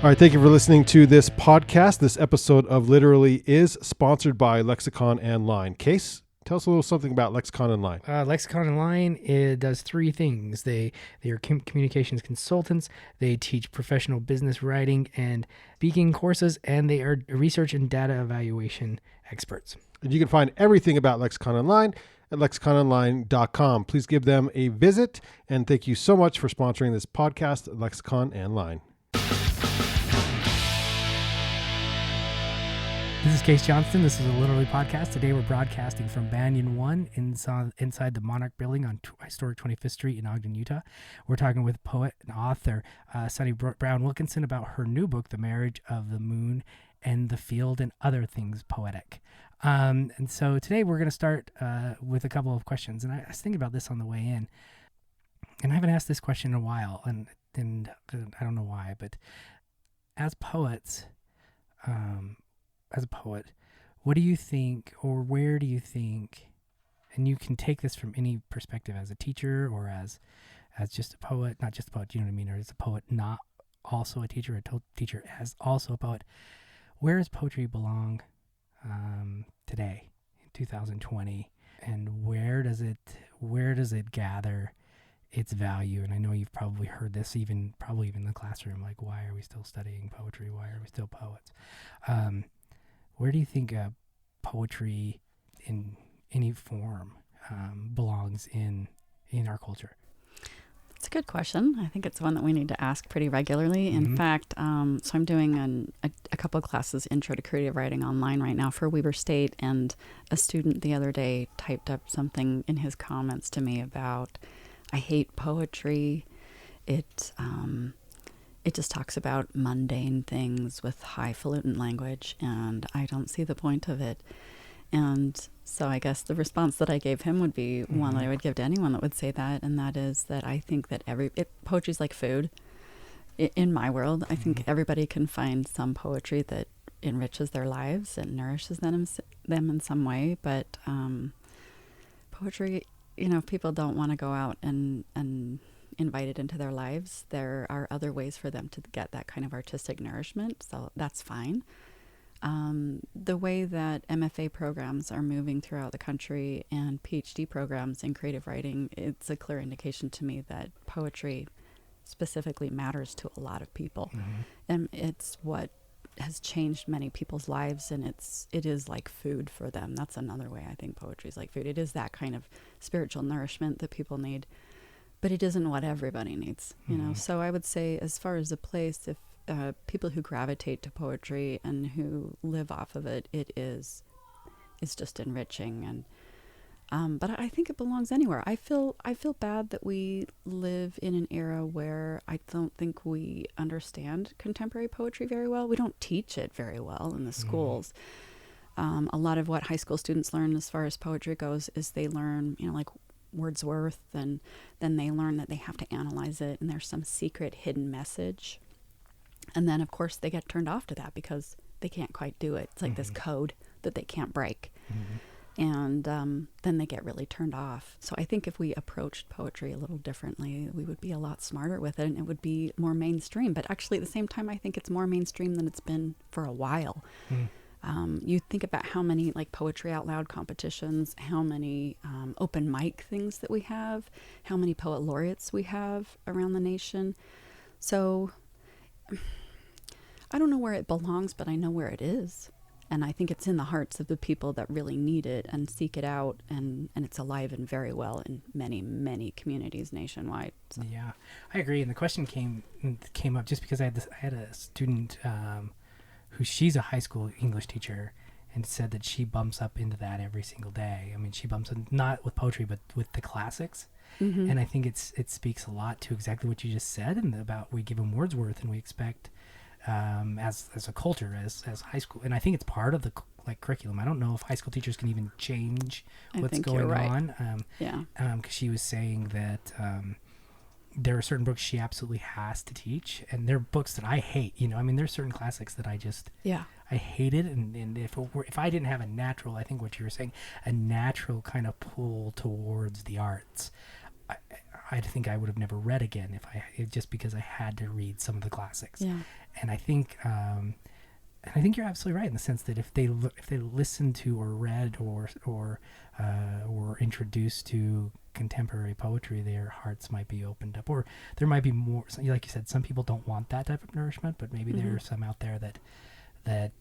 All right, thank you for listening to this podcast. This episode of Literally is sponsored by Lexicon and Line. Case, tell us a little something about Lexicon and Line. Lexicon and Line, it does three things. They are communications consultants. They teach professional business writing and speaking courses, and they are research and data evaluation experts. And you can find everything about Lexicon and Line at lexicononline.com. Please give them a visit, and thank you so much for sponsoring this podcast, Lexicon and Line. This is Case Johnston. This is a Literally podcast. Today we're broadcasting from Banyan 1 inside the Monarch Building on historic 25th Street in Ogden, Utah. We're talking with poet and author Sunni Brown Wilkinson about her new book, The Marriage of the Moon and the Field and Other Things Poetic. And so today we're going to start with a couple of questions. And I was thinking about this on the way in. And I haven't asked this question in a while, and I don't know why, but as poets... as a poet, what do you think, or where do you think, and you can take this from any perspective, as a teacher or as just a poet, not just a poet, you know what I mean, or as a poet, not also a teacher, a teacher as also a poet, where does poetry belong today, in 2020, and where does it gather its value? And I know you've probably heard this probably even in the classroom, like, why are we still studying poetry? Why are we still poets? Where do you think poetry in any form belongs in our culture? It's a good question. I think it's one that we need to ask pretty regularly. Mm-hmm. In fact, so I'm doing a couple of classes, Intro to Creative Writing, online right now for Weber State, and a student the other day typed up something in his comments to me about, I hate poetry. It just talks about mundane things with highfalutin language, and I don't see the point of it. And so I guess the response that I gave him would be one that I would give to anyone that would say that, and that is that I think that poetry's like food. In my world, I think everybody can find some poetry that enriches their lives and nourishes them in some way, but poetry, if people don't want to go out and invite it into their lives, there are other ways for them to get that kind of artistic nourishment, so that's fine. The way that MFA programs are moving throughout the country and PhD programs in creative writing, it's a clear indication to me that poetry specifically matters to a lot of people. And it's what has changed many people's lives, and it is like food for them. That's another way I think poetry is like food. It is that kind of spiritual nourishment that people need, but it isn't what everybody needs, So I would say, as far as a place, if people who gravitate to poetry and who live off of it, it's just enriching. And but I think it belongs anywhere. I feel bad that we live in an era where I don't think we understand contemporary poetry very well. We don't teach it very well in the schools. A lot of what high school students learn as far as poetry goes is they learn, like Wordsworth, and then they learn that they have to analyze it, and there's some secret hidden message. And then, of course, they get turned off to that because they can't quite do it. It's like this code that they can't break. And then they get really turned off. So I think if we approached poetry a little differently, we would be a lot smarter with it, and it would be more mainstream. But actually, at the same time, I think it's more mainstream than it's been for a while. You think about how many poetry out loud competitions, how many open mic things that we have, how many poet laureates we have around the nation. So I don't know where it belongs, but I know where it is. And I think it's in the hearts of the people that really need it and seek it out, and it's alive and very well in many, many communities nationwide. So. Yeah, I agree. And the question came up just because I had a student she's a high school English teacher, and said that she bumps up into that every single day. I mean, she bumps in, not with poetry, but with the classics. And I think it speaks a lot to exactly what you just said, and about we give them Wordsworth, and we expect as a culture, as high school, and I think it's part of the curriculum. I don't know if high school teachers can even change what's going on. Because she was saying that there are certain books she absolutely has to teach, and they're books that I hate. There's certain classics that I just I hated, and if I didn't have a natural, I think what you were saying, a natural kind of pull towards the arts, I think I would have never read again just because I had to read some of the classics. Yeah. And I think you're absolutely right in the sense that if they listened to or read or were introduced to contemporary poetry, their hearts might be opened up, or there might be more. Like you said, some people don't want that type of nourishment, but maybe there are some out there that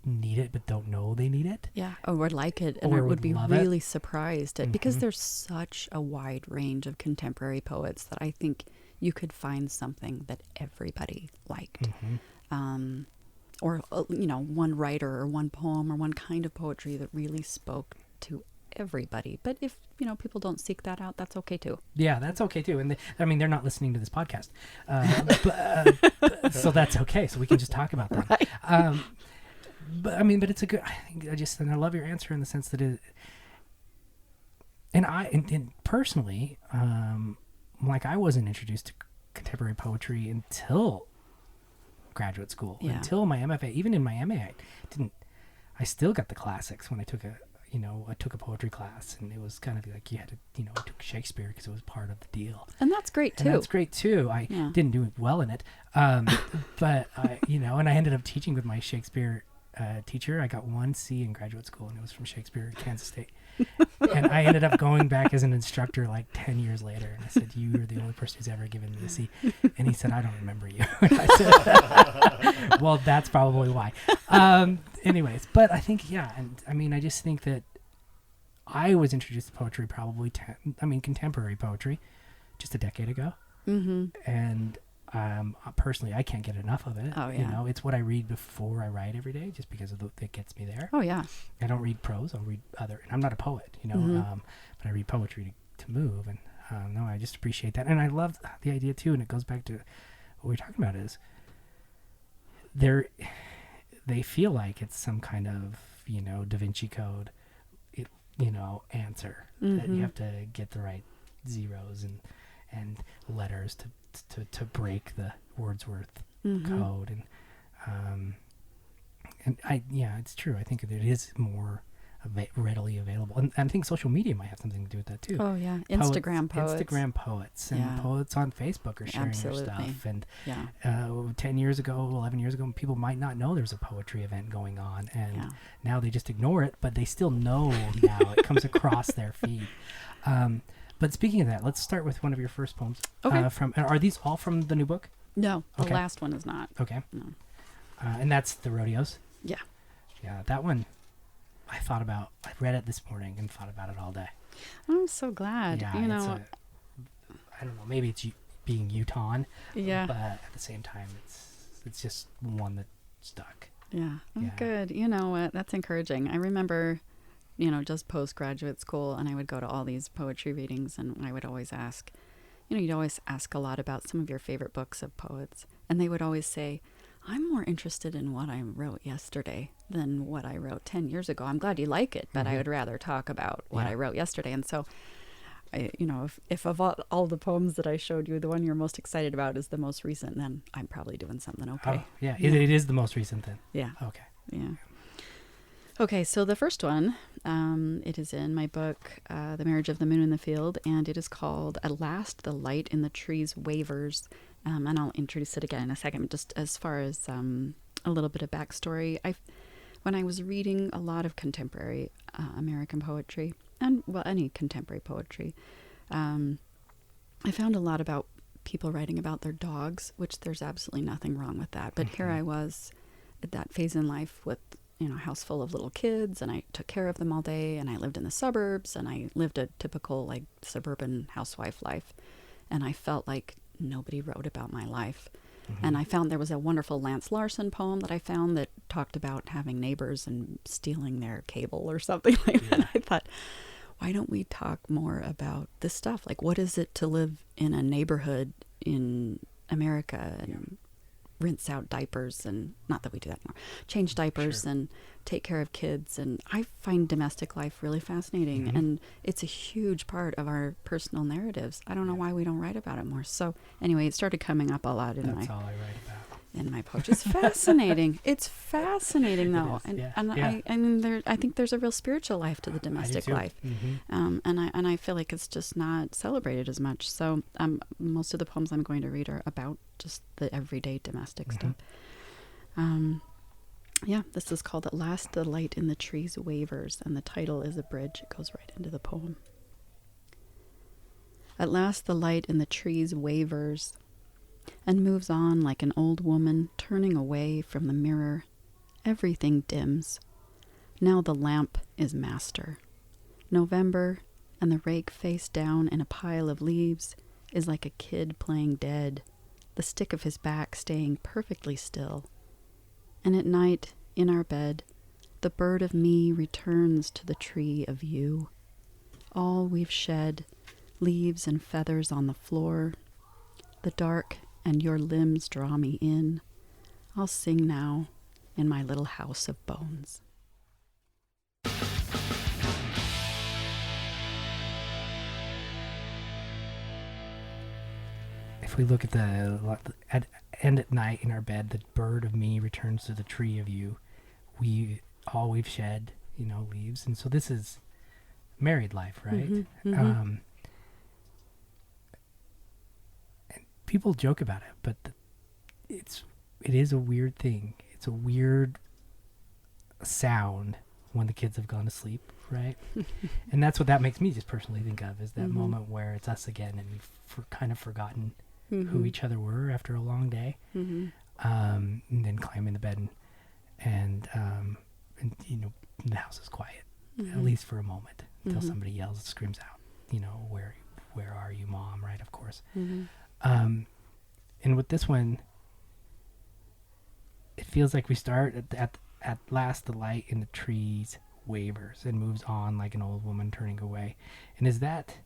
need it but don't know they need it. Yeah, or would like it, and Or would be really it. surprised at, because there's such a wide range of contemporary poets that I think you could find something that everybody liked. Or one writer or one poem or one kind of poetry that really spoke to everybody. But if people don't seek that out, that's okay too. Yeah, that's okay too. And they're not listening to this podcast, so that's okay. So we can just talk about that. Right. But it's a good. I love your answer in the sense that and personally, like I wasn't introduced to contemporary poetry until graduate school, until my MFA. Even in my MA, I still got the classics when I took a poetry class, and it was kind of like you had to, I took Shakespeare because it was part of the deal. And that's great too. I didn't do well in it, but and I ended up teaching with my Shakespeare teacher. I got 1 C in graduate school, and it was from Shakespeare at Kansas State. And I ended up going back as an instructor like 10 years later, and I said, "You are the only person who's ever given me a C." And he said, "I don't remember you." And I said, "Well, that's probably why." Anyways, but I think, I just think that I was introduced to poetry probably contemporary poetry just a decade ago. And personally, I can't get enough of it. Oh, yeah. It's what I read before I write every day, just because it gets me there. Oh, yeah. I don't read prose. I'll read other. And I'm not a poet, but I read poetry to move. And no, I just appreciate that. And I love the idea too. And it goes back to what we're talking about is they feel like it's some kind of Da Vinci Code, answer that you have to get the right zeros and letters to break the Wordsworth code, and it's true. I think that it is more readily available, and I think social media might have something to do with that too. Oh yeah, Instagram poets, and poets on Facebook are sharing their stuff. And 10 years ago, 11 years ago, people might not know there's a poetry event going on, and now they just ignore it, but they still know now. It comes across their feed. But speaking of that, let's start with one of your first poems. Okay. Are these all from the new book? No, the last one is not. Okay. No. And that's the Rodeos? Yeah. Yeah, that one I read it this morning and thought about it all day. I'm so glad. Yeah, I don't know, maybe it's being Utah, yeah, but at the same time, it's just one that stuck. Yeah. Oh, good. You know what? That's encouraging. I remember, just postgraduate school, and I would go to all these poetry readings, and I would always ask, you'd always ask a lot about some of your favorite books of poets, and they would always say, I'm more interested in what I wrote yesterday than what I wrote 10 years ago. I'm glad you like it, but I would rather talk about what I wrote yesterday. And so, if of all the poems that I showed you, the one you're most excited about is the most recent, then I'm probably doing something okay. Oh, yeah. It is the most recent then. Yeah. Okay. Yeah. Okay, so the first one, it is in my book, The Marriage of the Moon in the Field, and it is called At Last the Light in the Trees Wavers. And I'll introduce it again in a second. Just as far as a little bit of backstory, when I was reading a lot of contemporary American poetry, and any contemporary poetry, I found a lot about people writing about their dogs, which there's absolutely nothing wrong with that. But here I was at that phase in life with a house full of little kids, and I took care of them all day, and I lived in the suburbs, and I lived a typical suburban housewife life, and I felt like nobody wrote about my life. And I found there was a wonderful Lance Larson poem that I found that talked about having neighbors and stealing their cable or something like that. I thought, why don't we talk more about this stuff? Like, what is it to live in a neighborhood in America and rinse out diapers, and not that we do that anymore, change diapers and take care of kids. And I find domestic life really fascinating, and it's a huge part of our personal narratives. I don't know why we don't write about it more. So anyway, it started coming up a lot in That's all I write about. in my poetry. It's fascinating. It's fascinating, though. I think there's a real spiritual life to the domestic life. And I feel like it's just not celebrated as much. So most of the poems I'm going to read are about just the everyday domestic stuff. This is called At Last the Light in the Trees Wavers, and the title is a bridge. It goes right into the poem. At last the light in the trees wavers and moves on like an old woman turning away from the mirror. Everything dims. Now the lamp is master. November, and the rake face down in a pile of leaves is like a kid playing dead, the stick of his back staying perfectly still. And at night, in our bed, the bird of me returns to the tree of you. All we've shed, leaves and feathers on the floor, the dark and your limbs draw me in. I'll sing now in my little house of bones. If we look at and at night in our bed, the bird of me returns to the tree of you. We've shed, leaves. And so this is married life, right? And people joke about it, but it is a weird thing. It's a weird sound when the kids have gone to sleep, right? And that's what that makes me just personally think of, is that moment where it's us again and we've kind of forgotten who each other were after a long day, and then climb in the bed and the house is quiet, at least for a moment, until somebody yells and screams out, where are you, Mom? Right, of course. And with this one, it feels like we start at last the light in the trees wavers and moves on like an old woman turning away. And is that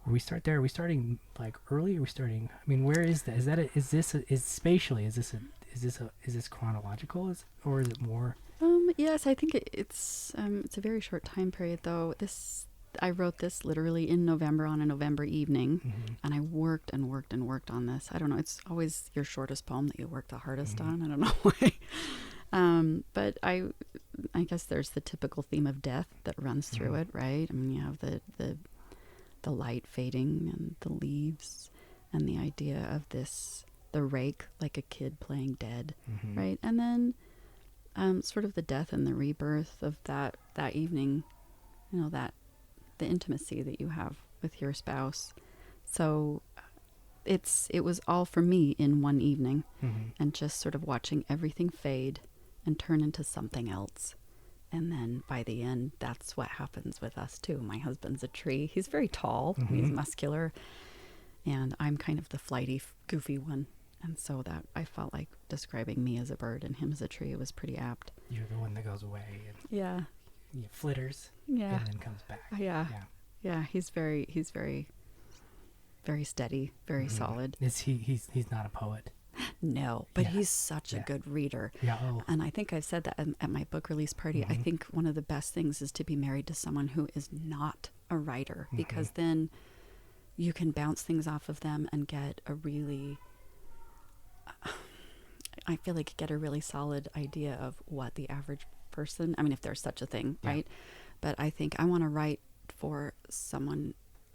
where we start there? Are we starting like early? Are we starting? I mean, where is that? Is this chronological, or is it more? Yes, I think it's a very short time period, though. I wrote this literally in November on a November evening, and I worked and worked and worked on this. I don't know. It's always your shortest poem that you work the hardest on. I don't know why. But I guess there's the typical theme of death that runs through it, right? I mean, you have the light fading and the leaves and the idea of the rake like a kid playing dead, right? And then sort of the death and the rebirth of that evening, the intimacy that you have with your spouse. So it was all for me in one evening, and just sort of watching everything fade and turn into something else. And then by the end, that's what happens with us too. My husband's a tree. He's very tall. He's muscular. And I'm kind of the flighty, goofy one. And so that I felt like describing me as a bird and him as a tree was pretty apt. You're the one that goes away. And flitters. Yeah. And then comes back. Yeah. He's very, very steady, very solid. He's not a poet? No, but he's such a good reader. Yeah. And I think I've said that at my book release party. I think one of the best things is to be married to someone who is not a writer, because then you can bounce things off of them and get a really solid idea of what the average person, I mean, if there's such a thing, right? But I think I want to write for someone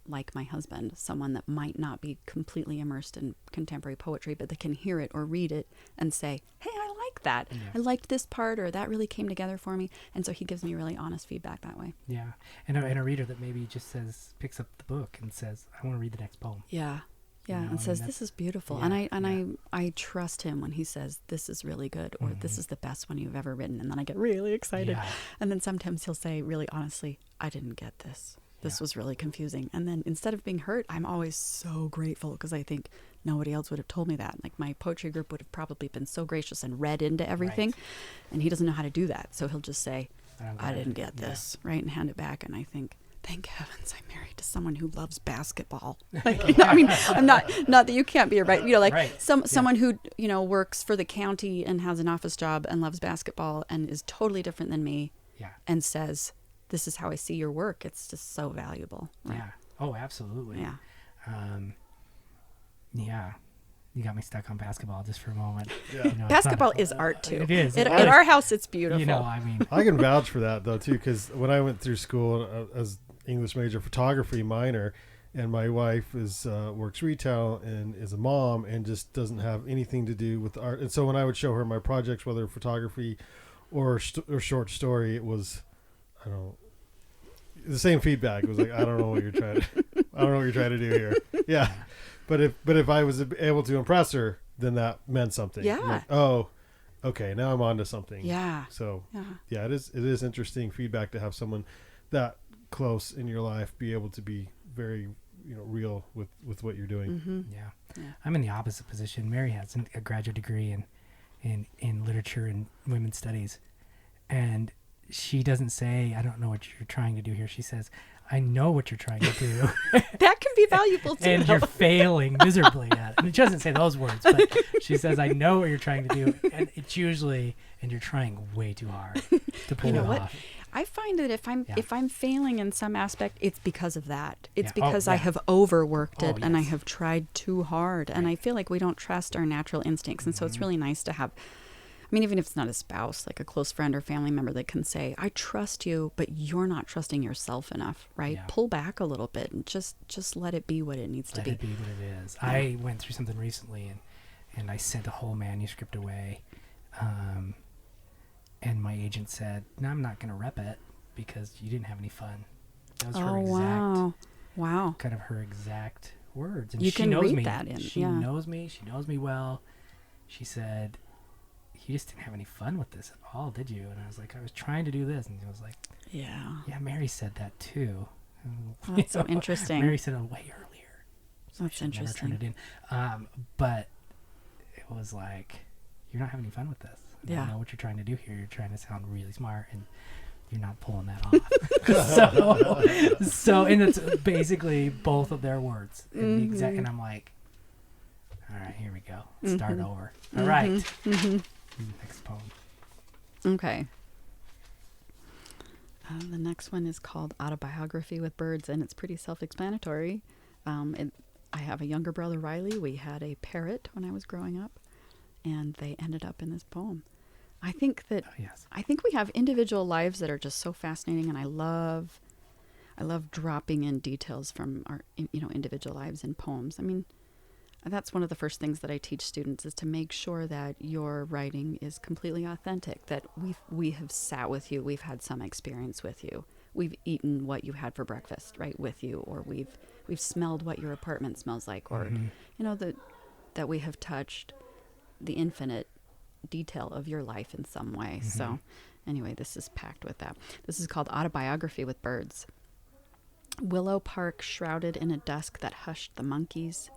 like my husband, someone that might not be completely immersed in contemporary poetry, but they can hear it or read it and say, hey, I like that. Yeah. I liked this part, or that really came together for me. And so he gives me really honest feedback that way. Yeah. And a reader that maybe just picks up the book and says, I want to read the next poem. Yeah. Yeah. And says, this is beautiful. Yeah, I trust him when he says, this is really good, or this is the best one you've ever written. And then I get really excited. Yeah. And then sometimes he'll say really honestly, I didn't get this. This was really confusing. And then instead of being hurt, I'm always so grateful, because I think nobody else would have told me that. Like, my poetry group would have probably been so gracious and read into everything. Right. And he doesn't know how to do that. So he'll just say, I didn't get this, right? And hand it back. And I think, thank heavens I'm married to someone who loves basketball. Like, I mean, I'm not that you can't be a writer, someone who, works for the county and has an office job and loves basketball and is totally different than me and says, this is how I see your work. It's just so valuable. Right? Yeah. Oh, absolutely. Yeah. You got me stuck on basketball just for a moment. Yeah. You know, it's Basketball not- is art too. It is. At our house, it's beautiful. You know, I mean, I can vouch for that though too, because when I went through school as English major, photography minor, and my wife is works retail and is a mom and just doesn't have anything to do with art. And so when I would show her my projects, whether photography or short story, it was, I don't know, the same feedback. It was like, I don't know what you're trying to do here. Yeah. But if I was able to impress her, then that meant something. Yeah. Like, oh, okay, now I'm on to something. Yeah. So Yeah. it is interesting feedback to have someone that close in your life be able to be very, real with what you're doing. Mm-hmm. yeah. I'm in the opposite position. Mary has a graduate degree in literature and women's studies, and she doesn't say, I don't know what you're trying to do here. She says, I know what you're trying to do. That can be valuable too. And you're failing miserably at it. And she doesn't say those words, but she says, I know what you're trying to do. And it's usually, and you're trying way too hard to pull it off. I find that if I'm failing in some aspect, it's because of that. It's Yeah. because I have overworked it and I yes. have tried too hard. And I feel like we don't trust our natural instincts. And so it's really nice to have, even if it's not a spouse, like a close friend or family member that can say, I trust you, but you're not trusting yourself enough, right? Yeah. Pull back a little bit and just let it be what it needs to be. Let it be what it is. I went through something recently and I sent a whole manuscript away. And my agent said, no, I'm not going to rep it because you didn't have any fun. That was her exact, wow. kind of her exact words. And You she can knows read me. that in, She knows me. She knows me well. She said, you just didn't have any fun with this at all, did you? And I was like, I was trying to do this. And he was like, Yeah. yeah, Mary said that too. Oh, that's so interesting. Mary said it way earlier. So That's I should never turn interesting. it in. But it was like, you're not having any fun with this. And Yeah. I know what you're trying to do here. You're trying to sound really smart, and you're not pulling that off. And it's basically both of their words. And, the exact, and I'm like, all right, here we go. Start over. All right. Next poem. Okay. The next one is called Autobiography with Birds, and it's pretty self-explanatory. I have a younger brother, Riley. We had a parrot when I was growing up, and they ended up in this poem. I think that I think we have individual lives that are just so fascinating, and I love dropping in details from our individual lives in poems. That's one of the first things that I teach students is to make sure that your writing is completely authentic, that we have sat with you, we've had some experience with you, we've eaten what you had for breakfast, right, with you, or we've smelled what your apartment smells like, or that we have touched the infinite detail of your life in some way. So anyway, this is packed with that. This is called Autobiography with Birds. Willow Park shrouded in a dusk that hushed the monkeys.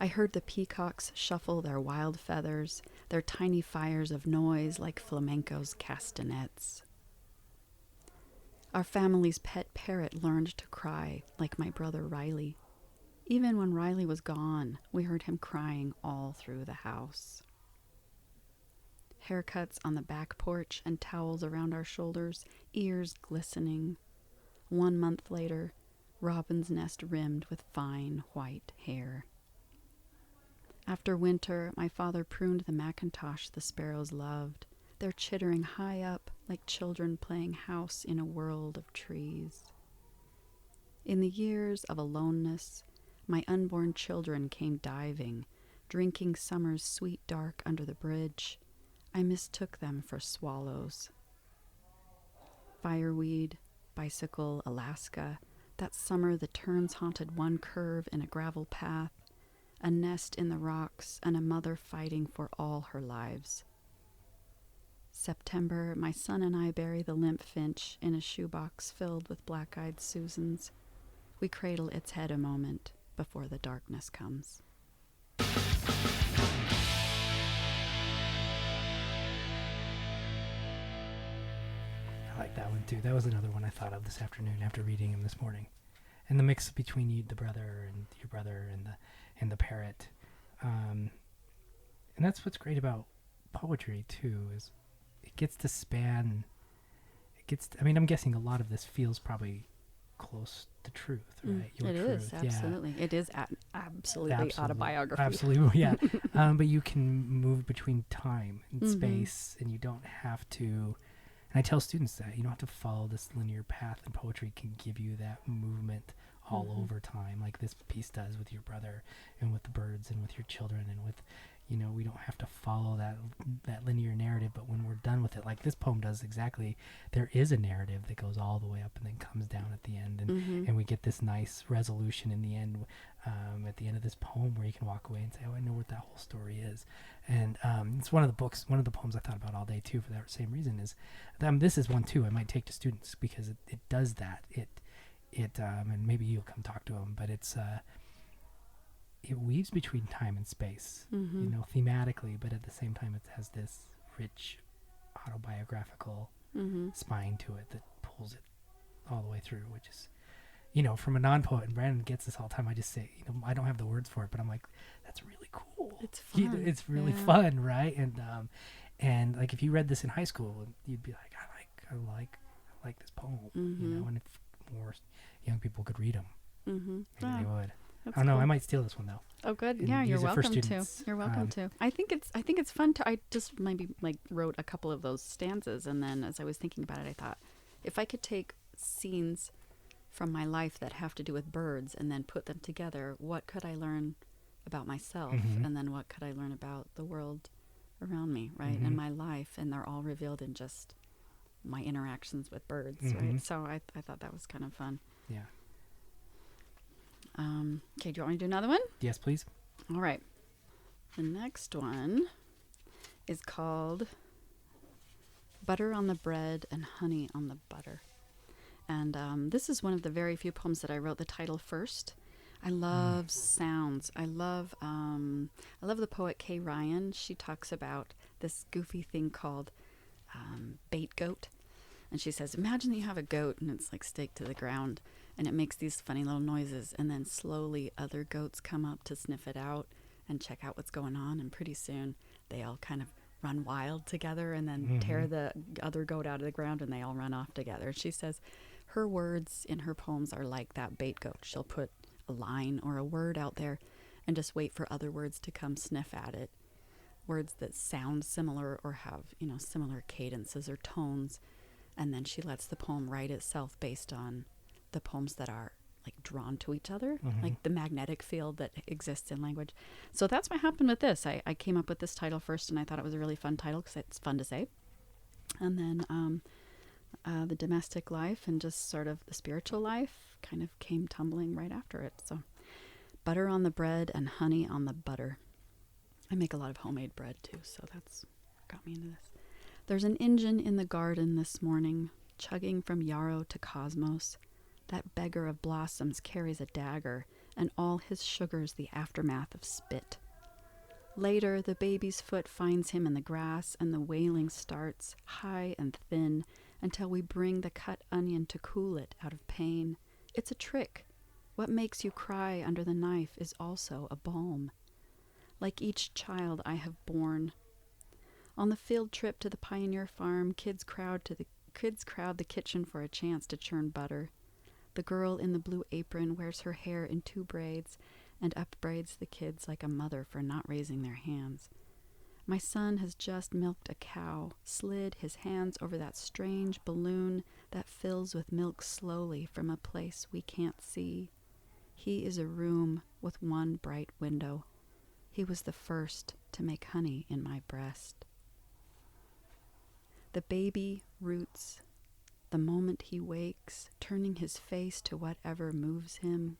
I heard the peacocks shuffle their wild feathers, their tiny fires of noise like flamenco's castanets. Our family's pet parrot learned to cry like my brother Riley. Even when Riley was gone, we heard him crying all through the house. Haircuts on the back porch and towels around our shoulders, ears glistening. 1 month later, robin's nest rimmed with fine white hair. After winter, my father pruned the Macintosh the sparrows loved, their chittering high up like children playing house in a world of trees. In the years of aloneness, my unborn children came diving, drinking summer's sweet dark under the bridge. I mistook them for swallows. Fireweed, bicycle, Alaska, that summer the terns haunted one curve in a gravel path, a nest in the rocks, and a mother fighting for all her lives. September, my son and I bury the limp finch in a shoebox filled with black-eyed Susans. We cradle its head a moment before the darkness comes. I like that one too. That was another one I thought of this afternoon after reading him this morning. And the mix between you, the brother, and your brother, and the parrot. And that's what's great about poetry too, is it gets to span. I'm guessing a lot of this feels probably close to truth, right? It is, absolutely. It is absolutely autobiography. Absolutely, yeah. But you can move between time and space, and you don't have to. And I tell students that you don't have to follow this linear path, and poetry can give you that movement all over time, like this piece does with your brother and with the birds and with your children and with, we don't have to follow that linear narrative. But when we're done with it, like this poem does exactly, there is a narrative that goes all the way up and then comes down at the end, and we get this nice resolution in the end, at the end of this poem, where you can walk away and say, oh, I know what that whole story is. And it's one of the poems I thought about all day too, for that same reason. Is this is one too I might take to students, because it does that. It and maybe you'll come talk to them, but it weaves between time and space, thematically, but at the same time it has this rich autobiographical spine to it that pulls it all the way through, which is, from a non-poet, and Brandon gets this all the time, I just say, I don't have the words for it, but I'm like, that's really cool. It's fun. It's really fun, right? And like, if you read this in high school, you'd be like, I like this poem, and if more young people could read them, maybe they would. I don't know. Cool. I might steal this one though. Oh, good. And Yeah, you're welcome to. students. You're welcome to. I think it's fun to. I just maybe wrote a couple of those stanzas, and then as I was thinking about it, I thought, if I could take scenes from my life that have to do with birds and then put them together, what could I learn about myself, and then what could I learn about the world around me, right, and my life, and they're all revealed in just my interactions with birds, right? So I thought that was kind of fun. Yeah. Okay, do you want me to do another one? Yes, please. All right. The next one is called Butter on the Bread and Honey on the Butter. And this is one of the very few poems that I wrote the title first. I love sounds. I love the poet Kay Ryan. She talks about this goofy thing called bait goat. And she says, imagine that you have a goat and it's like staked to the ground, and it makes these funny little noises, and then slowly other goats come up to sniff it out and check out what's going on, and pretty soon they all kind of run wild together and then tear the other goat out of the ground, and they all run off together. She says her words in her poems are like that bait goat. She'll put a line or a word out there and just wait for other words to come sniff at it, words that sound similar or have, similar cadences or tones, and then she lets the poem write itself based on the poems that are like drawn to each other, like the magnetic field that exists in language. So that's what happened with this. I came up with this title first, and I thought it was a really fun title because it's fun to say. And then the domestic life and just sort of the spiritual life kind of came tumbling right after it. So butter on the bread and honey on the butter. I make a lot of homemade bread too, so that's what got me into this. There's an engine in the garden this morning, chugging from yarrow to cosmos. That beggar of blossoms carries a dagger, and all his sugar's the aftermath of spit. Later, the baby's foot finds him in the grass, and the wailing starts, high and thin, until we bring the cut onion to cool it out of pain. It's a trick. What makes you cry under the knife is also a balm. Like each child I have borne. On the field trip to the pioneer farm, kids crowd the kitchen for a chance to churn butter. The girl in the blue apron wears her hair in 2 braids and upbraids the kids like a mother for not raising their hands. My son has just milked a cow, slid his hands over that strange balloon that fills with milk slowly from a place we can't see. He is a room with one bright window. He was the first to make honey in my breast. The baby roots the moment he wakes, turning his face to whatever moves him.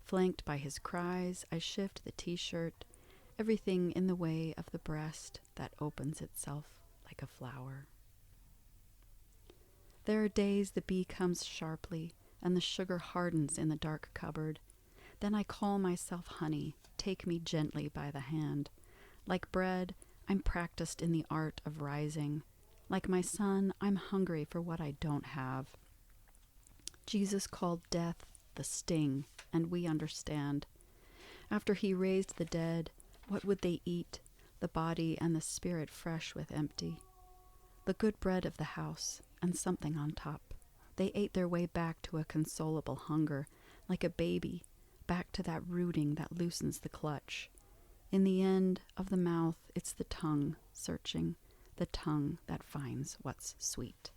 Flanked by his cries, I shift the t-shirt, everything in the way of the breast that opens itself like a flower. There are days the bee comes sharply, and the sugar hardens in the dark cupboard. Then I call myself honey, take me gently by the hand. Like bread, I'm practiced in the art of rising. Like my son, I'm hungry for what I don't have. Jesus called death the sting, and we understand. After he raised the dead, what would they eat, the body and the spirit fresh with empty? The good bread of the house, and something on top, They ate their way back to a consolable hunger, like a baby, back to that rooting that loosens the clutch. In the end of the mouth, it's the tongue searching, the tongue that finds what's sweet.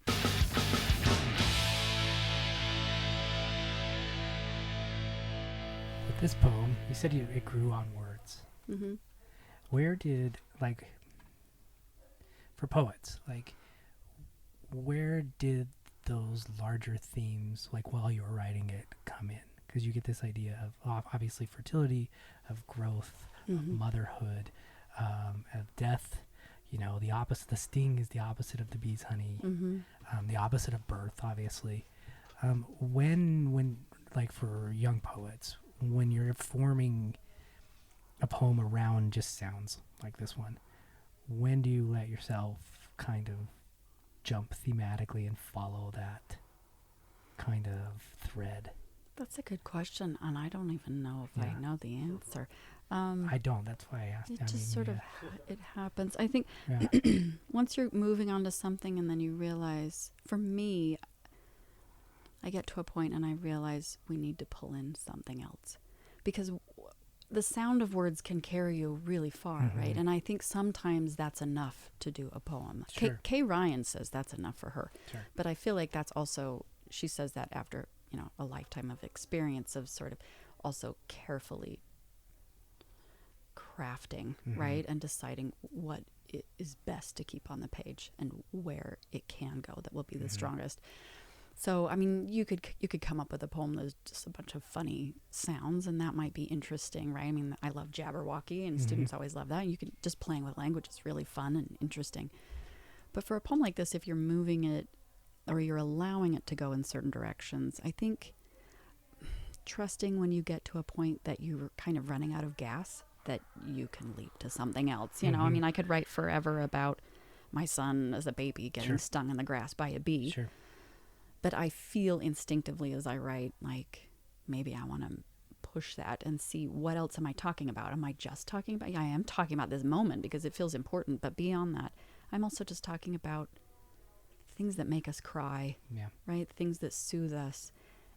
With this poem, you said it grew on words. Mm-hmm. Where did, like, for poets, like, where did those larger themes, like, while you were writing it, come in? Because you get this idea of, obviously, fertility, of growth, of motherhood, of death. You know, the opposite, the sting is the opposite of the bee's honey. The opposite of birth, obviously. When, like, for young poets, when you're forming a poem around just sounds like this one, when do you let yourself kind of jump thematically and follow that kind of thread? That's a good question, and I don't even know if I know the answer. I don't. That's why I asked. It just sort of it happens. I think Yeah. once you're moving on to something and then you realize, for me, I get to a point and I realize we need to pull in something else, because the sound of words can carry you really far, right? And I think sometimes that's enough to do a poem. Sure. Kay Ryan says that's enough for her. Sure. But I feel like that's also, she says that after, you know, a lifetime of experience of sort of also carefully crafting, right? And deciding what is best to keep on the page and where it can go that will be the strongest. So, I mean, you could come up with a poem that's just a bunch of funny sounds, and that might be interesting, right? I mean, I love Jabberwocky, and students always love that. You can just playing with language is really fun and interesting. But for a poem like this, if you're moving it or you're allowing it to go in certain directions, I think trusting when you get to a point that you're kind of running out of gas, that you can leap to something else. You know, I mean, I could write forever about my son as a baby getting stung in the grass by a bee. Sure. But I feel instinctively as I write, like, maybe I want to push that and see what else am I talking about? Am I just talking about, I am talking about this moment because it feels important, but beyond that, I'm also just talking about things that make us cry, right? Things that soothe us.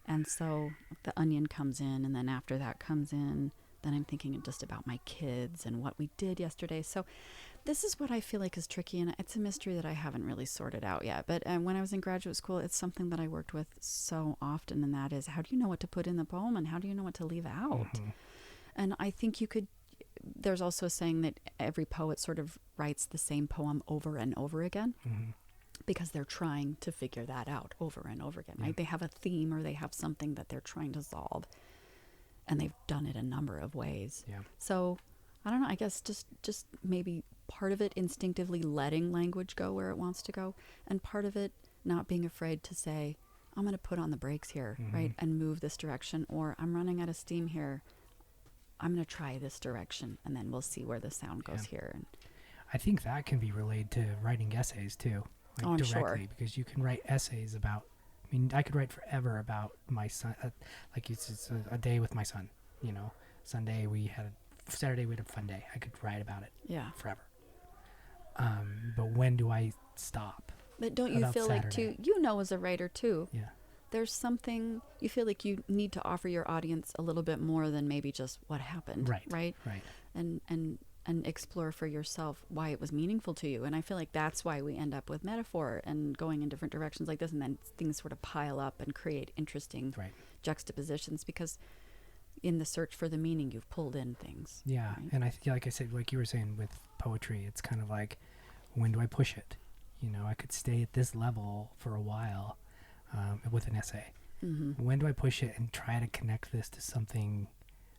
And so the onion comes in, and then after that comes in, then I'm thinking just about my kids and what we did yesterday. So this is what I feel like is tricky, and it's a mystery that I haven't really sorted out yet. But when I was in graduate school, it's something that I worked with so often, and that is, how do you know what to put in the poem, and how do you know what to leave out? And I think there's also a saying that every poet sort of writes the same poem over and over again, because they're trying to figure that out over and over again, right? They have a theme, or they have something that they're trying to solve, and they've done it a number of ways. So I don't know, I guess just maybe part of it instinctively letting language go where it wants to go, and part of it not being afraid to say, I'm going to put on the brakes here, right, and move this direction, or I'm running out of steam here, I'm going to try this direction, and then we'll see where the sound goes here. And I think that can be relayed to writing essays too, like directly, because you can write essays about, I mean, I could write forever about my son, like it's a day with my son, you know, Saturday we had a fun day. I could write about it forever. But when do I stop? But don't you feel like too, you know, as a writer too, there's something, you feel like you need to offer your audience a little bit more than maybe just what happened, right? And explore for yourself why it was meaningful to you. And I feel like that's why we end up with metaphor and going in different directions like this, and then things sort of pile up and create interesting juxtapositions, because in the search for the meaning, you've pulled in things. Yeah, right? And like I said, like you were saying with poetry, it's kind of like, when do I push it? You know, I could stay at this level for a while with an essay. When do I push it and try to connect this to something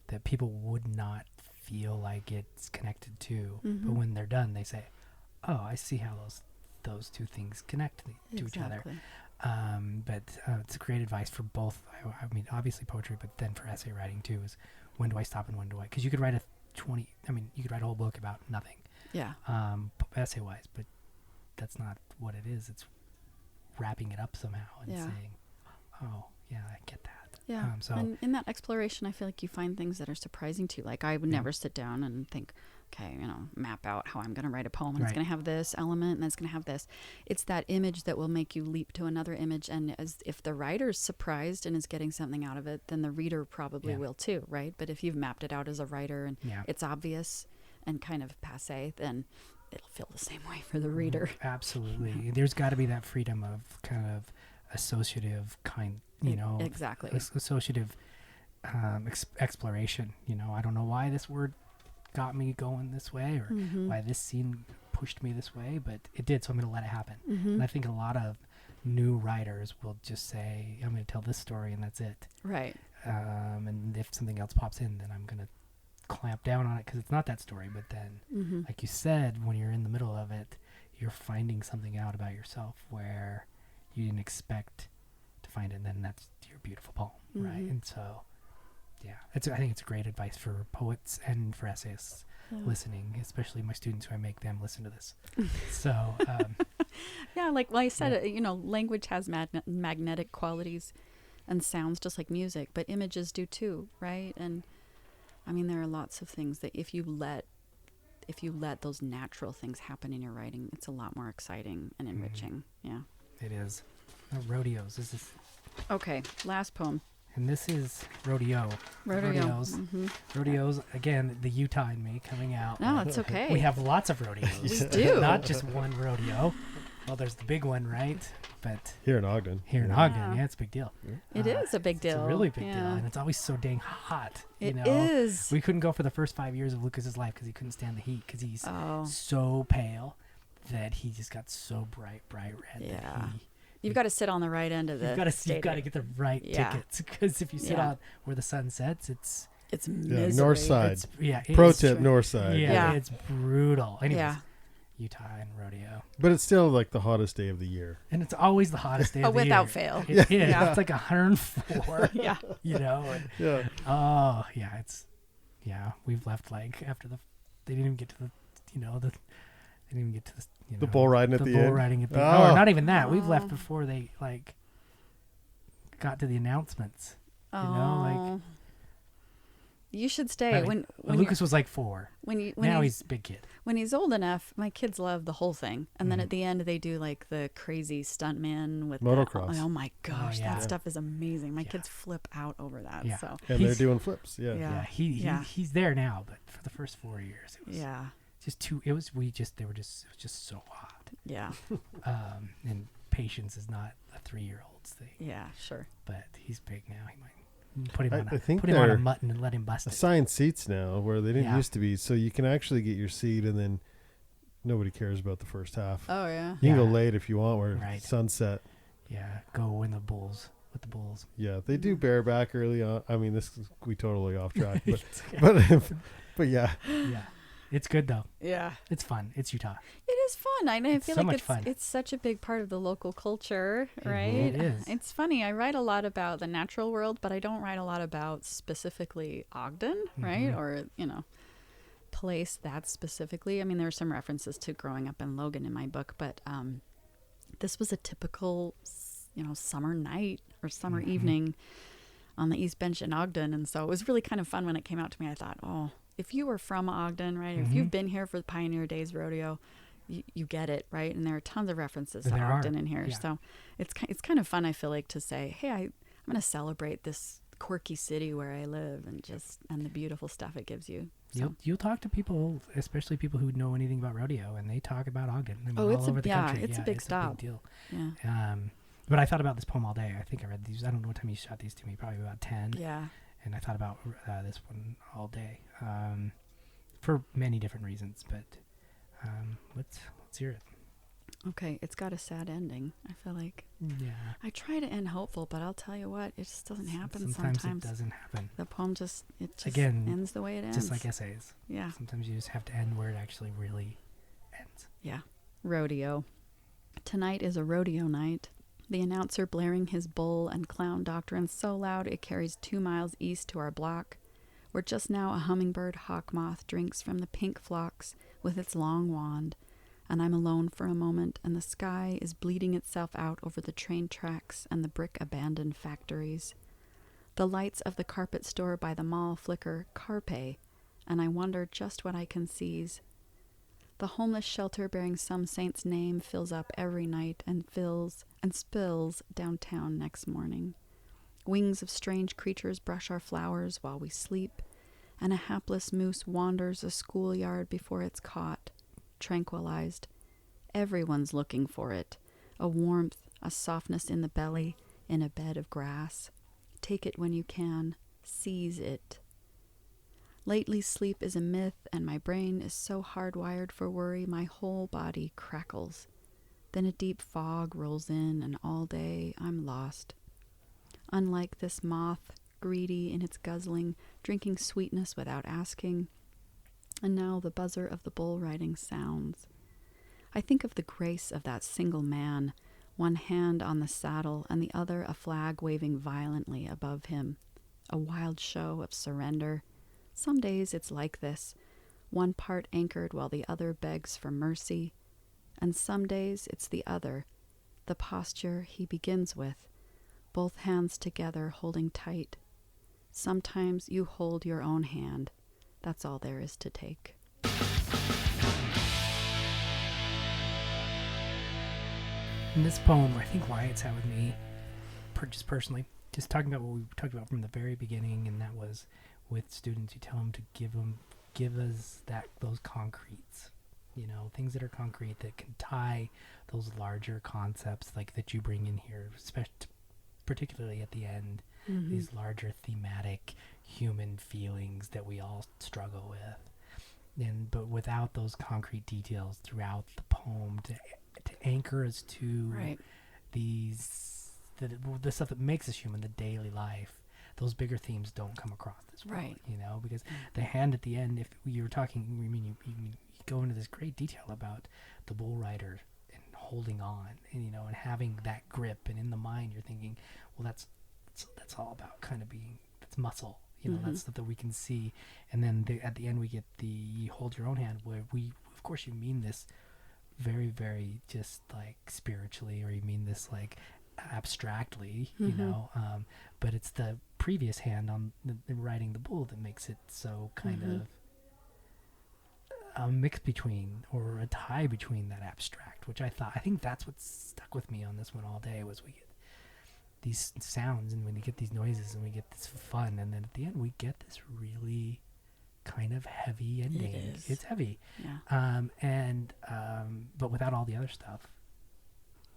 that people would not feel like it's connected to? But when they're done, they say, oh, I see how those two things connect to each other. But it's great advice for both. I mean, obviously poetry, but then for essay writing too, is when do I stop and when do I? Because you could write you could write a whole book about nothing. Essay wise, but that's not what it is. It's wrapping it up somehow and saying, oh yeah, I get that. So and in that exploration, I feel like you find things that are surprising to you. Like I would never sit down and think, okay, map out how I'm going to write a poem. And Right. it's going to have this element and it's going to have this. It's that image that will make you leap to another image. And as if the writer's surprised and is getting something out of it, then the reader probably will too, right? But if you've mapped it out as a writer and it's obvious and kind of passé, then it'll feel the same way for the reader. Absolutely. There's got to be that freedom of kind of associative Exactly. Associative exploration. I don't know why this word got me going this way or why this scene pushed me this way, but it did, so I'm going to let it happen. And I think a lot of new writers will just say, I'm going to tell this story and that's it. Right. And if something else pops in, then I'm going to clamp down on it because it's not that story. But then, like you said, when you're in the middle of it, you're finding something out about yourself where you didn't expect to find it, and then that's your beautiful poem, right? And so, I think it's great advice for poets and for essayists listening, especially my students who I make them listen to this. So, like I said, language has magnetic qualities and sounds just like music, but images do too, right? And I mean, there are lots of things that if you let those natural things happen in your writing, it's a lot more exciting and enriching. Yeah, it is. Rodeos. This is okay. Last poem. And this is Rodeo. Rodeos. Rodeos, again, the Utah in me coming out. No, it's okay. We have lots of rodeos. We do. Not just one rodeo. Well, there's the big one, right? But here in Ogden. Ogden, it's a big deal. It is a big deal. It's a really big deal. And it's always so dang hot. It is. We couldn't go for the first 5 years of Lucas's life because he couldn't stand the heat because he's so pale that he just got so bright red. Yeah. You've got to sit on the right end of the You've got to get the right tickets because if you sit on where the sun sets, it's misery. North side. It's Pro tip, north side. Yeah, it's brutal. Anyways, Utah and Rodeo. But it's still like the hottest day of the year. And it's always the hottest day of the year. Without fail. It's like 104. Yeah. And, we've left like after they didn't even get to the bull riding at the end. Bull riding at the end. Or not even that. We've left before they got to the announcements. You should stay. When Lucas was like 4. Now he's a big kid. When he's old enough, my kids love the whole thing. And then at the end, they do like the crazy stuntman with motocross. Oh my gosh, that stuff is my kids flip out over that. Yeah. So and they're doing flips. He's there now, but for the first 4 years, it was just too. It was just so hot. Yeah. And patience is not a 3-year-old's thing. Yeah, sure. But he's big now. He might. Put him on a mutton and let him bust it. Assigned seats now where they didn't used to be, so you can actually get your seat and then nobody cares about the first half. Oh yeah. You can go late if you want where sunset. Yeah, go with the bulls. Yeah, they do bareback early on. I mean, we totally off track, but yeah. Yeah. It's good though. Yeah. It's fun. It's Utah. It is fun. I feel like fun. It's such a big part of the local culture, right? It is. It's funny. I write a lot about the natural world, but I don't write a lot about specifically Ogden, right? Or, place that specifically. I mean, there are some references to growing up in Logan in my book, but this was a typical, summer night or summer evening on the East Bench in Ogden. And so it was really kind of fun when it came out to me. I thought, if you were from Ogden, right? If you've been here for the Pioneer Days Rodeo, you get it, right? And there are tons of references to Ogden in here. Yeah. So it's kind of fun, I feel like, to say, hey, I'm going to celebrate this quirky city where I live and the beautiful stuff it gives you. So. You'll talk to people, especially people who know anything about rodeo, and they talk about Ogden. I mean, all over the country. It's a big stop. A big deal. Yeah. But I thought about this poem all day. I think I read these. I don't know what time you shot these to me. Probably about 10. Yeah. And I thought about this one all day for many different reasons. But let's hear it. Okay, it's got a sad ending. I feel like. Yeah. I try to end hopeful, but I'll tell you what, it just doesn't happen. Sometimes it doesn't happen. The poem just again ends the way it ends. Just like essays. Yeah. Sometimes you just have to end where it actually really ends. Yeah. Rodeo. Tonight is a rodeo night. The announcer blaring his bull and clown doctrine so loud it carries 2 miles east to our block, where just now a hummingbird hawk moth drinks from the pink phlox with its long wand, and I'm alone for a moment, and the sky is bleeding itself out over the train tracks and the brick abandoned factories. The lights of the carpet store by the mall flicker carpe, and I wonder just what I can seize. The homeless shelter bearing some saint's name fills up every night and fills and spills downtown next morning. Wings of strange creatures brush our flowers while we sleep, and a hapless moose wanders a schoolyard before it's caught, tranquilized. Everyone's looking for it, a warmth, a softness in the belly, in a bed of grass. Take it when you can, seize it. Lately sleep is a myth, and my brain is so hardwired for worry my whole body crackles. Then a deep fog rolls in, and all day I'm lost. Unlike this moth, greedy in its guzzling, drinking sweetness without asking. And now the buzzer of the bull riding sounds. I think of the grace of that single man, one hand on the saddle and the other a flag waving violently above him. A wild show of surrender. Some days it's like this, one part anchored while the other begs for mercy. And some days it's the other, the posture he begins with, both hands together holding tight. Sometimes you hold your own hand. That's all there is to take. In this poem, I think why it's had with me, just personally, just talking about what we talked about from the very beginning, and that was with students, you tell them to give us those concretes, things that are concrete that can tie those larger concepts like that you bring in here, particularly at the end, these larger thematic human feelings that we all struggle with. But without those concrete details throughout the poem to anchor us to the stuff that makes us human, the daily life, those bigger themes don't come across this way, because the hand at the end, if you were talking, you go into this great detail about the bull rider and holding on, and having that grip, and in the mind you're thinking, well, that's all about kind of being, that's muscle, that's stuff that we can see. And then at the end we get the you hold your own hand, where of course you mean this very, very just like spiritually, or you mean this like abstractly, but it's the previous hand on the riding the bull that makes it so kind of a mix between, or a tie between that abstract, which I think that's what stuck with me on this one all day, was we get these sounds and when you get these noises and we get this fun, and then at the end we get this really kind of heavy ending. It's heavy, but without all the other stuff,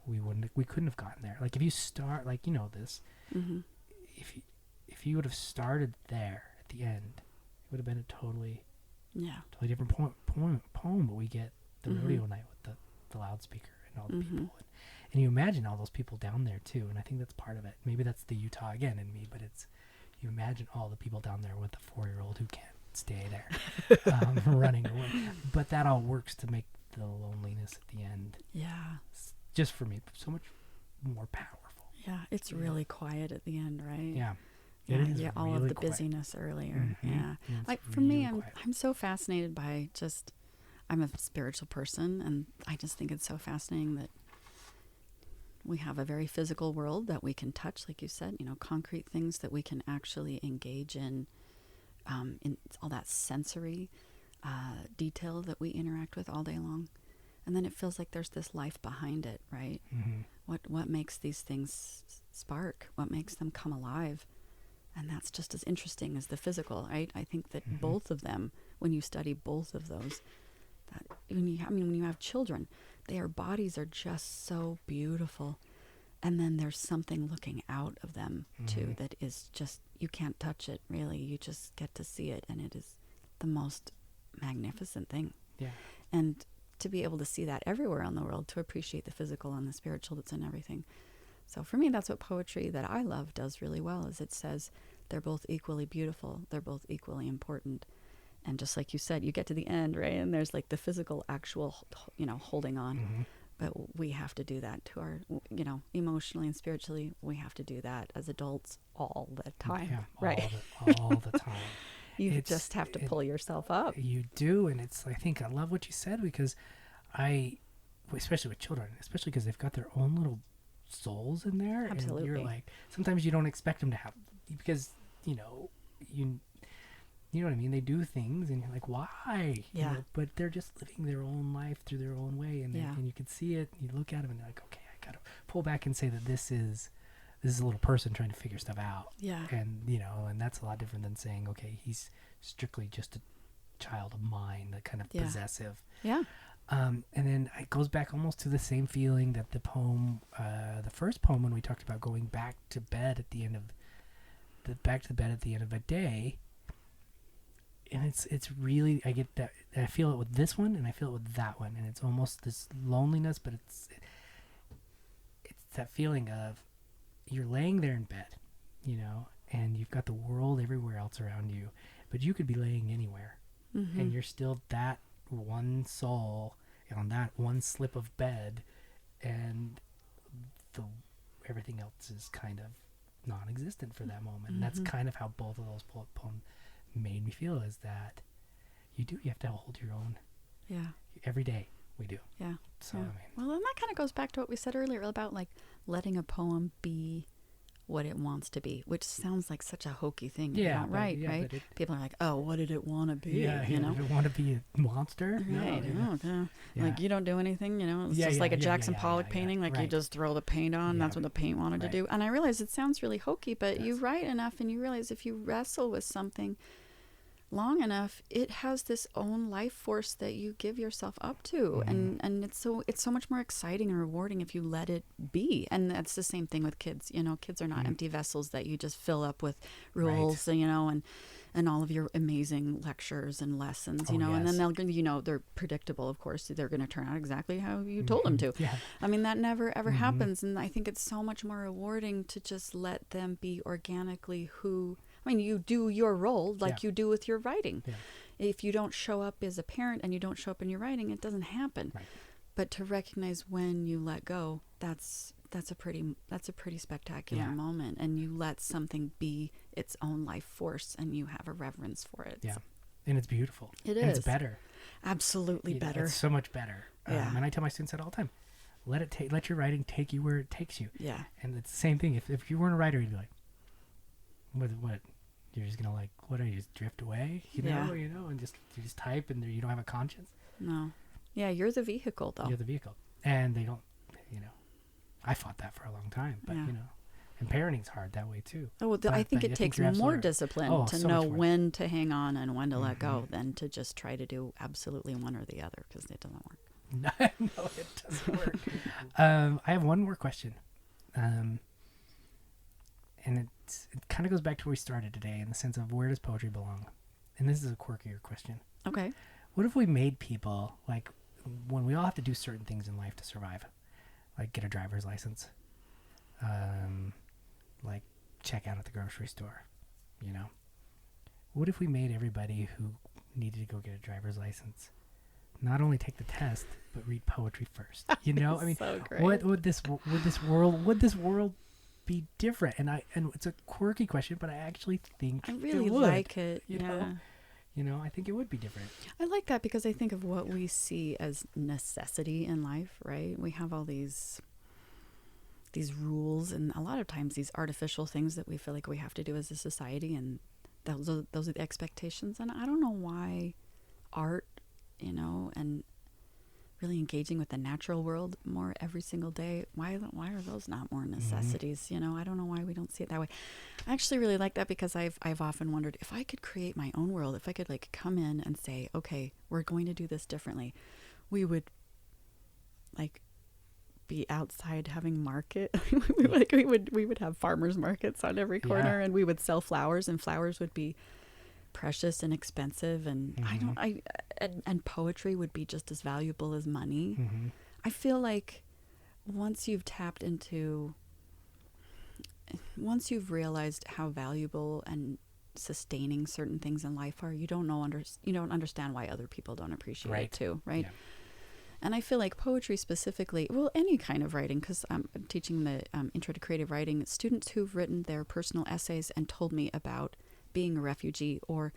we couldn't have gotten there. Like if you start, like this, if you would have started there at the end, it would have been a totally different poem. But we get the rodeo night with the loudspeaker and all the people, and you imagine all those people down there too. And I think that's part of it. Maybe that's the Utah again in me, but it's, you imagine all the people down there with the 4-year-old who can't stay there, running away. But that all works to make the loneliness at the end, just for me, so much more powerful. Yeah, it's really quiet at the end, right? All really of the quiet. Busyness earlier. Like for really me, I'm so fascinated by I'm a spiritual person, and I just think it's so fascinating that we have a very physical world that we can touch, like you said, concrete things that we can actually engage in all that sensory detail that we interact with all day long. And then it feels like there's this life behind it, right? What makes these things spark? What makes them come alive? And that's just as interesting as the physical, right? I think that both of them, when you study both of those, when you have children, their bodies are just so beautiful. And then there's something looking out of them too that is just, you can't touch it really. You just get to see it, and it is the most magnificent thing. Yeah. And to be able to see that everywhere in the world, to appreciate the physical and the spiritual that's in everything. So for me, that's what poetry that I love does really well, is it says they're both equally beautiful, they're both equally important. And just like you said, you get to the end, right? And there's like the physical, actual, holding on. But we have to do that to our, emotionally and spiritually, we have to do that as adults all the time, right? All the time. You just have to pull yourself up. You do, and I think I love what you said, because especially with children, especially because they've got their own little souls in there. Absolutely. And you're like, sometimes you don't expect them to have, because, you know what I mean? They do things and you're like, why? You Yeah. know, but they're just living their own life through their own way. And, Yeah. and you can see it. You look at them and you're like, okay, I got to pull back and say that this is a little person trying to figure stuff out. Yeah. And, you know, and that's a lot different than saying, okay, he's strictly just a child of mine, the kind of possessive. Yeah. And then it goes back almost to the same feeling that the poem, the first poem, when we talked about going back to bed at the end of a day. And it's really, I get that, I feel it with this one and I feel it with that one. And it's almost this loneliness, but it's that feeling of you're laying there in bed, you know, and you've got the world everywhere else around you, but you could be laying anywhere. Mm-hmm. And you're still that one soul on that one slip of bed, and everything else is kind of non-existent for that moment. And that's kind of how both of those poems made me feel, is that you have to hold your own. Yeah. Every day we do. Yeah. So, yeah. I mean, Well, and that kind of goes back to what we said earlier about like letting a poem be what it wants to be, which sounds like such a hokey thing. but- Right. but it- People are like, oh, what did it want to be? you know, you want to be a monster. Right. No, Yeah. Like you don't do anything, you know, it's just like a Jackson Pollock painting. Like you right. just throw the paint on. Yeah. That's what the paint wanted to Right. do. And I realize it sounds really hokey, but you Yes. write enough and you realize if you wrestle with something long enough, it has this own life force that you give yourself up to. And it's so much more exciting and rewarding if you let it be. And that's the same thing with kids. You know, kids are not empty vessels that you just fill up with rules, you know, and all of your amazing lectures and lessons, you know, and then they're predictable, of course. They're going to turn out exactly how you told them to. Yeah. I mean, that never ever happens. And I think it's so much more rewarding to just let them be organically you do your role like you do with your writing. Yeah. If you don't show up as a parent and you don't show up in your writing, it doesn't happen. Right. But to recognize when you let go, that's a pretty spectacular moment, and you let something be its own life force and you have a reverence for it. Yeah. So And it's beautiful. It and is. It's better. absolutely You know, better. it's so much better. Yeah. And I tell my students that all the time. Let your writing take you where it takes you. Yeah. And it's the same thing. If you weren't a writer, you'd be like, what? You're just gonna what are you, just drift away? You know, and you just type and you don't have a conscience. No. Yeah, you're the vehicle though. You're the vehicle. And they don't, I fought that for a long time, but and parenting's hard that way too. Oh, well, I think it takes more discipline to so know much more. when to hang on and when to let go than to just try to do absolutely one or the other, because it doesn't work. No, it doesn't work. I have one more question. And it kind of goes back to where we started today in the sense of, where does poetry belong? And this is a quirkier question. Okay. What if we made people, like, when we all have to do certain things in life to survive, like get a driver's license, like check out at the grocery store, what if we made everybody who needed to go get a driver's license not only take the test but read poetry first? I mean, so great. what would this world be different? And it's a quirky question, but I actually think I really it would, like it. I think it would be different. I like that because I think of what we see as necessity in life, right? We have all these rules and a lot of times these artificial things that we feel like we have to do as a society, and those are the expectations. And I don't know why art, and really engaging with the natural world more every single day, why are those not more necessities? I don't know why we don't see it that way. I actually really like that because I've often wondered if I could create my own world, if I could like come in and say, okay, we're going to do this differently, we would like be outside having market. we would have farmers markets on every corner, and we would sell flowers, and flowers would be precious and expensive, and and poetry would be just as valuable as money. I feel like once you've realized how valuable and sustaining certain things in life are, you don't understand why other people don't appreciate it too, right? Yeah. And I feel like poetry specifically, well, any kind of writing, because I'm teaching the Intro to Creative Writing, students who've written their personal essays and told me about being a refugee or,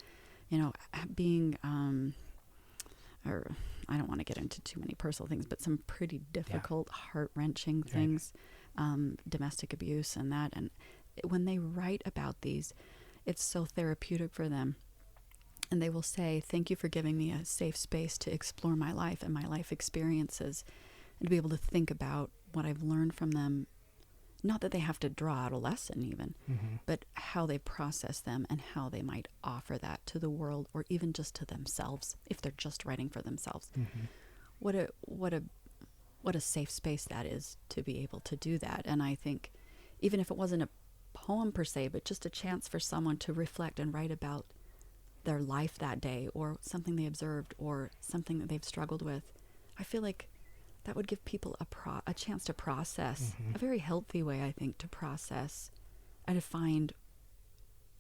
being, or I don't want to get into too many personal things, but some pretty difficult, heart-wrenching things, domestic abuse and that. And when they write about these, it's so therapeutic for them. And they will say, thank you for giving me a safe space to explore my life and my life experiences, and to be able to think about what I've learned from them. Not that they have to draw out a lesson even, but how they process them and how they might offer that to the world, or even just to themselves if they're just writing for themselves. What a safe space that is to be able to do that. And I think even if it wasn't a poem per se, but just a chance for someone to reflect and write about their life that day, or something they observed, or something that they've struggled with, I feel like that would give people a chance to process, a very healthy way, I think, to process and to find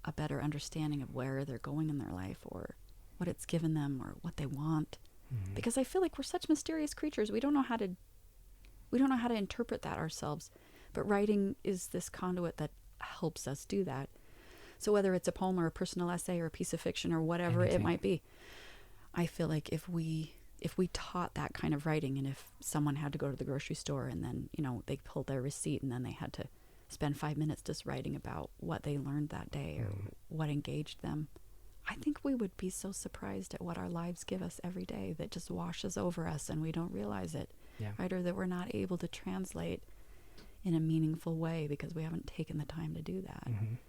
a better understanding of where they're going in their life, or what it's given them, or what they want. Because I feel like we're such mysterious creatures. We don't know how to interpret that ourselves. But writing is this conduit that helps us do that. So whether it's a poem or a personal essay or a piece of fiction or whatever it might be, I feel like if we taught that kind of writing, and if someone had to go to the grocery store and then, they pulled their receipt and then they had to spend 5 minutes just writing about what they learned that day or what engaged them, I think we would be so surprised at what our lives give us every day that just washes over us and we don't realize it, right? Or that we're not able to translate in a meaningful way because we haven't taken the time to do that.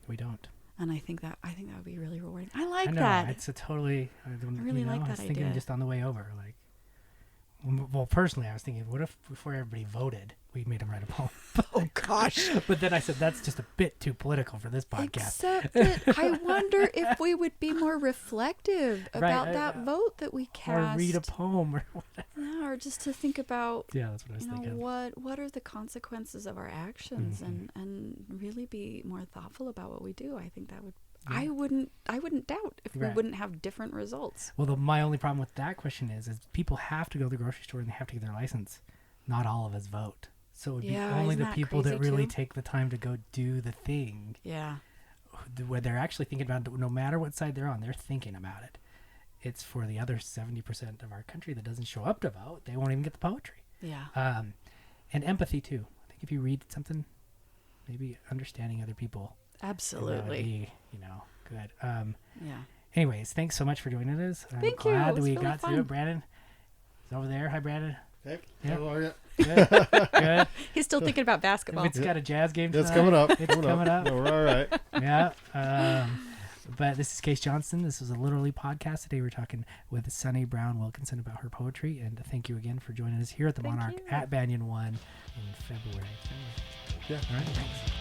We don't. And I think that would be really rewarding. I like I know, that. It's a totally. I really like that I was thinking idea. just on the way over, like. Well, personally, I was thinking, what if before everybody voted, we made them write a poem? Oh gosh! But then I said that's just a bit too political for this podcast. Except that I wonder if we would be more reflective about that vote that we cast, or read a poem, or whatever. Yeah, or just to think about. Yeah, that's what I was thinking. What are the consequences of our actions, and really be more thoughtful about what we do. I think that would. Yeah. I wouldn't doubt if we wouldn't have different results. Well, my only problem with that question is people have to go to the grocery store and they have to get their license. Not all of us vote. So it would be only the people that really take the time to go do the thing. Yeah. Where they're actually thinking about it, no matter what side they're on, they're thinking about it. It's for the other 70% of our country that doesn't show up to vote. They won't even get the poetry. Yeah. And empathy too. I think if you read something, maybe understanding other people. Absolutely. That would be, good. Yeah. Anyways, thanks so much for joining us. I'm Thank you. glad It was we really got fun. through it. Brandon is over there. Hi, Brandon. Hey, Yeah. how are you? Good. Good. He's still thinking about basketball. It's got a jazz game tonight. It's coming up. It's coming up. No, we're all right. Yeah. But this is Case Johnston. This is a Literally podcast. Today we're talking with Sunni Brown Wilkinson about her poetry. And thank you again for joining us here at the Monarch at Banyan 1 in February. Yeah. All right. Thanks.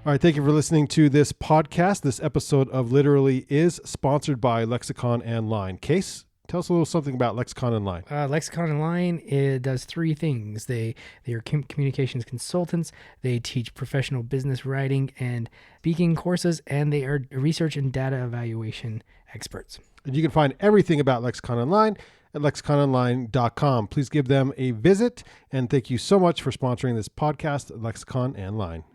All right, thank you for listening to this podcast. This episode of Literally is sponsored by Lexicon and Line. Case, tell us a little something about Lexicon and Line. Lexicon and Line, it does three things. They are communications consultants. They teach professional business writing and speaking courses, and they are research and data evaluation experts. And you can find everything about Lexicon and Line at lexicononline.com. Please give them a visit, and thank you so much for sponsoring this podcast, Lexicon and Line.